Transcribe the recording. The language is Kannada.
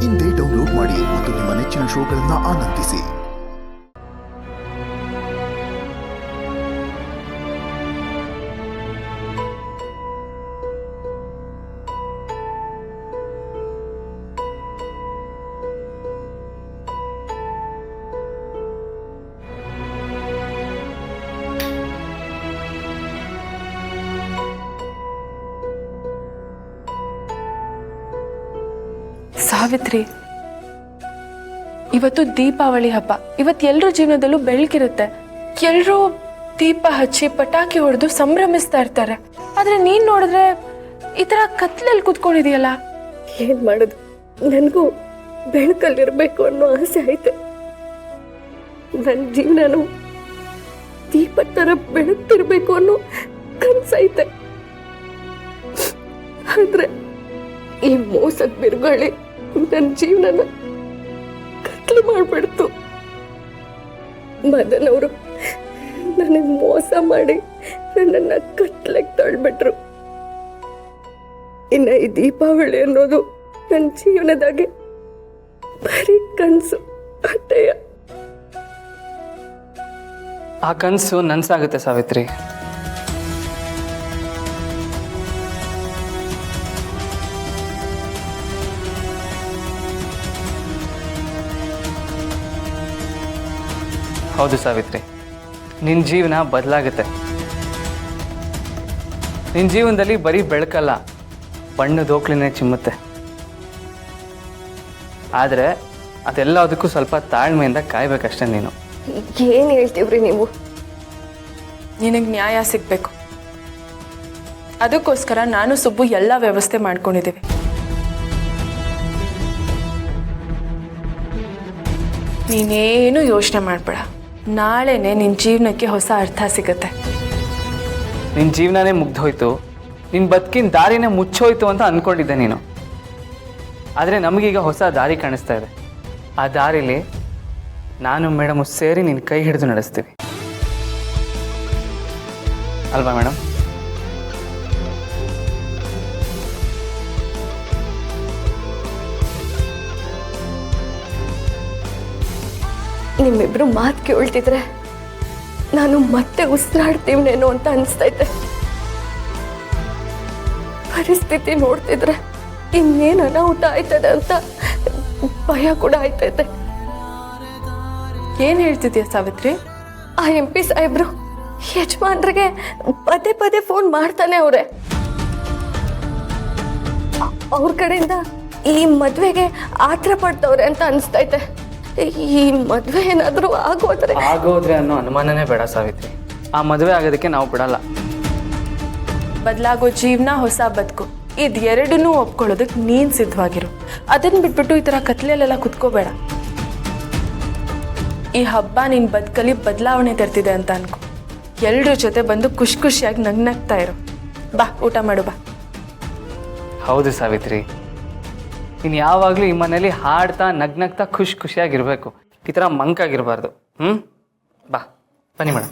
ಇಂದೇ ಡೌನ್ಲೋಡ್ ಮಾಡಿ ಮತ್ತು ನಿಮ್ಮ ನೆಚ್ಚಿನ ಶೋಗಳನ್ನು ಆನಂದಿಸಿ. ಸಾವಿತ್ರಿ, ಇವತ್ತು ದೀಪಾವಳಿ ಹಬ್ಬ. ಇವತ್ತು ಎಲ್ಲರ ಜೀವನದಲ್ಲೂ ಬೆಳಕಿರುತ್ತೆ. ಎಲ್ಲರೂ ದೀಪ ಹಚ್ಚಿ ಪಟಾಕಿ ಹೊಡೆದು ಸಂಭ್ರಮಿಸ್ತಾ ಇರ್ತಾರೆ. ಆದ್ರೆ ನೀನ್ ನೋಡಿದ್ರೆ ಈ ತರ ಕತ್ಲಲ್ಲಿ ಕುತ್ಕೊಂಡಿದೀಯಲ್ಲ. ಏನ್ ಮಾಡೋದು, ನನಗೂ ಬೆಳಕಲ್ಲಿರ್ಬೇಕು ಅನ್ನೋ ಆಸೆ ಐತೆ. ನನ್ನ ಜೀವನನು ದೀಪದ ತರ ಬೆಳಗ್ತಿರ್ಬೇಕು ಅನ್ನೋ ಕನ್ಸೈತೆ. ಆದ್ರೆ ಈ ಮೋಸದ ಬಿರುಗಾಳಿ ನನ್ನ ಜೀವನನ ಕತ್ಲು ಮಾಡ್ಬಿಡ್ತು. ಮದನ್ ಅವರು ನನಗೆ ಮೋಸ ಮಾಡಿ ನನ್ನನ್ನ ಕತ್ಲೆಗೆ ತಳ್ಬಿಟ್ರು. ಇನ್ನ ಈ ದೀಪಾವಳಿ ಅನ್ನೋದು ನನ್ನ ಜೀವನದಾಗೆ ಬರೀ ಕನಸು ಅಟ್ಟೆಯ. ಆ ಕನಸು ನನ್ಸಾಗುತ್ತೆ ಸಾವಿತ್ರಿ. ಹೌದು ಸಾವಿತ್ರಿ, ನಿನ್ನ ಜೀವನ ಬದಲಾಗುತ್ತೆ. ನಿನ್ನ ಜೀವನದಲ್ಲಿ ಬರೀ ಬೆಳಕಲ್ಲ, ಬಣ್ಣದ ಓಕ್ಲಿನೇ ಚಿಮ್ಮುತ್ತೆ. ಆದರೆ ಅದೆಲ್ಲದಕ್ಕೂ ಸ್ವಲ್ಪ ತಾಳ್ಮೆಯಿಂದ ಕಾಯ್ಬೇಕಷ್ಟೇ ನೀನು. ಏನ್ ಹೇಳ್ತೀವ್ರಿ ನೀವು? ನಿನಗೆ ನ್ಯಾಯ ಸಿಗ್ಬೇಕು. ಅದಕ್ಕೋಸ್ಕರ ನಾನು ಸುಬ್ಬು ಎಲ್ಲ ವ್ಯವಸ್ಥೆ ಮಾಡ್ಕೊಂಡಿದ್ದೀವಿ. ನೀನೇನು ಯೋಚನೆ ಮಾಡಬೇಡ. ನಾಳೆನೆ ನಿನ್ನ ಜೀವನಕ್ಕೆ ಹೊಸ ಅರ್ಥ ಸಿಗುತ್ತೆ. ನಿನ್ನ ಜೀವನನೇ ಮುಗ್ದೋಯ್ತು, ನಿನ್ನ ಬದುಕಿನ ದಾರಿನೇ ಮುಚ್ಚೋಯ್ತು ಅಂತ ಅಂದ್ಕೊಂಡಿದ್ದೆ ನೀನು. ಆದರೆ ನಮಗೀಗ ಹೊಸ ದಾರಿ ಕಾಣಿಸ್ತಾ ಇದೆ. ಆ ದಾರಿಲಿ ನಾನು ಮೇಡಮು ಸೇರಿ ನಿನ್ನ ಕೈ ಹಿಡಿದು ನಡೆಸ್ತೀವಿ ಅಲ್ವಾ ಮೇಡಮ್? ನಿಮ್ಮಿಬ್ರು ಮಾತು ಕೇಳ್ತಿದ್ರೆ ನಾನು ಮತ್ತೆ ಉಸಿರಾಡ್ತೀವನೇನೋ ಅಂತ ಅನಿಸ್ತೈತೆ. ಪರಿಸ್ಥಿತಿ ನೋಡ್ತಿದ್ರೆ ಇನ್ನೇನು ಅನಾಹುತ ಆಯ್ತದೆ ಅಂತ ಭಯ ಕೂಡ ಆಯ್ತೈತೆ. ಏನು ಹೇಳ್ತಿದ್ಯಾ ಸಾವಿತ್ರಿ? ಆ MP ಸಾಹೇಬ್ರು ಯಜಮಾನ್ರಿಗೆ ಪದೇ ಪದೇ ಫೋನ್ ಮಾಡ್ತಾನೆ ಅವ್ರೆ. ಅವ್ರ ಕಡೆಯಿಂದ ಈ ಮದ್ವೆಗೆ ಆತರ ಪಡ್ತವ್ರೆ ಅಂತ ಅನಿಸ್ತೈತೆ. ಈ ಮದ್ವೆ ಏನಾದ್ರೂ ಆಗೋದ್ರೆ ಅನ್ನೋ ಅನುಮಾನನೇ ಬೇಡ ಸಾವಿತ್ರಿ. ಆ ಮದುವೆ ಆಗೋದಕ್ಕೆ ನಾವು ಬಿಡಲ್ಲ. ಬದಲಾಗೋ ಜೀವನ, ಹೊಸ ಬದುಕು, ಇದೆರಡನ್ನೂ ಒಪ್ಕೊಳ್ಳೋದಕ್ಕೆ ನೀನ್ ಸಿದ್ಧವಾಗಿರು. ಅದನ್ನ ಬಿಟ್ಬಿಟ್ಟು ಈ ತರ ಕತ್ಲೆಯಲ್ಲೆಲ್ಲ ಕುತ್ಕೋಬೇಡ. ಈ ಹಬ್ಬ ನಿನ್ ಬದುಕಲ್ಲಿ ಬದಲಾವಣೆ ತರ್ತಿದೆ ಅಂತ ಅನ್ಕೋ. ಎಲ್ಲರ ಜೊತೆ ಬಂದು ಖುಷಿ ಖುಷಿಯಾಗಿ ನಗ್ನಗ್ತಾ ಇರು. ಬಾ, ಊಟ ಮಾಡು ಬಾ. ಹೌದು ಸಾವಿತ್ರಿ, ನೀನು ಯಾವಾಗಲೂ ಈ ಮನೇಲಿ ಹಾಡ್ತಾ ನಗ್ನಗ್ತಾ ಖುಷಿಯಾಗಿರ್ಬೇಕು. ಈ ಥರ ಮಂಕಾಗಿರಬಾರ್ದು. ಬಾ, ಬನ್ನಿ ಮೇಡಮ್.